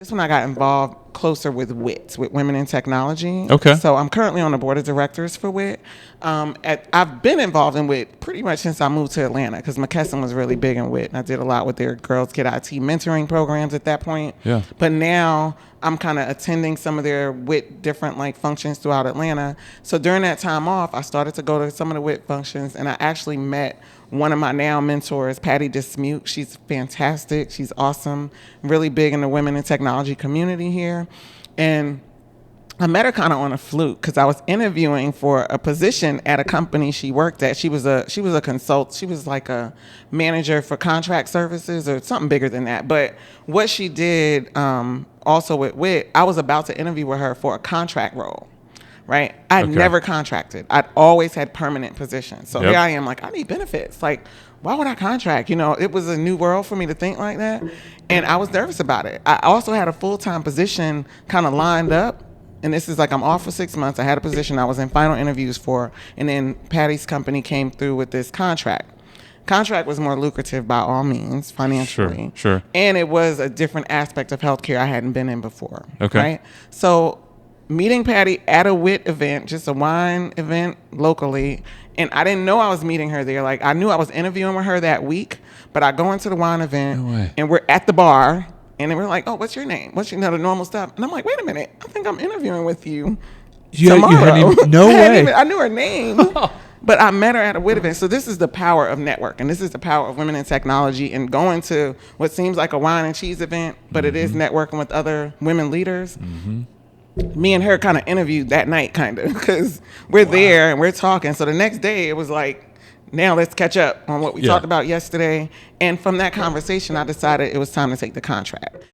This one I got involved closer with WIT, with Women in Technology. Okay. So I'm currently on the board of directors for WIT. I've been involved in WIT pretty much since I moved to Atlanta because McKesson was really big in WIT. And I did a lot with their Girls Get IT mentoring programs at that point. Yeah. But now I'm kind of attending some of their WIT different functions throughout Atlanta. So during that time off, I started to go to some of the WIT functions, and I actually met one of my now mentors, Patty Dismute. She's fantastic. She's awesome. Really big in the women in technology community here. And I met her kind of on a fluke because I was interviewing for a position at a company she worked at. She was a consult. She was like a manager for contract services or something bigger than that. But what she did also with WIT, I was about to interview with her for a contract role. Right? I'd never contracted. I'd always had permanent positions. So here I am like, I need benefits. Like, why would I contract? You know, it was a new world for me to think like that. And I was nervous about it. I also had a full-time position kind of lined up. And this is like, I'm off for 6 months. I had a position I was in final interviews for. And then Patty's company came through with this contract. Contract was more lucrative by all means, financially. Sure. And it was a different aspect of healthcare I hadn't been in before. Okay. Right? So meeting Patty at a WIT event, just a wine event locally, and I didn't know I was meeting her there. Like, I knew I was interviewing with her that week, but I go into the wine event, and we're at the bar, and then we're like, oh, what's your name? What's your the normal stuff? And I'm like, wait a minute, I think I'm interviewing with you tomorrow. You hadn't even, no way. I knew her name. But I met her at a WIT event. So this is the power of networking. This is the power of women in technology and going to what seems like a wine and cheese event, but it is networking with other women leaders. Me and her kind of interviewed that night, kind of, because we're there and we're talking. So the next day it was like, now let's catch up on what we talked about yesterday. And from that conversation, I decided it was time to take the contract.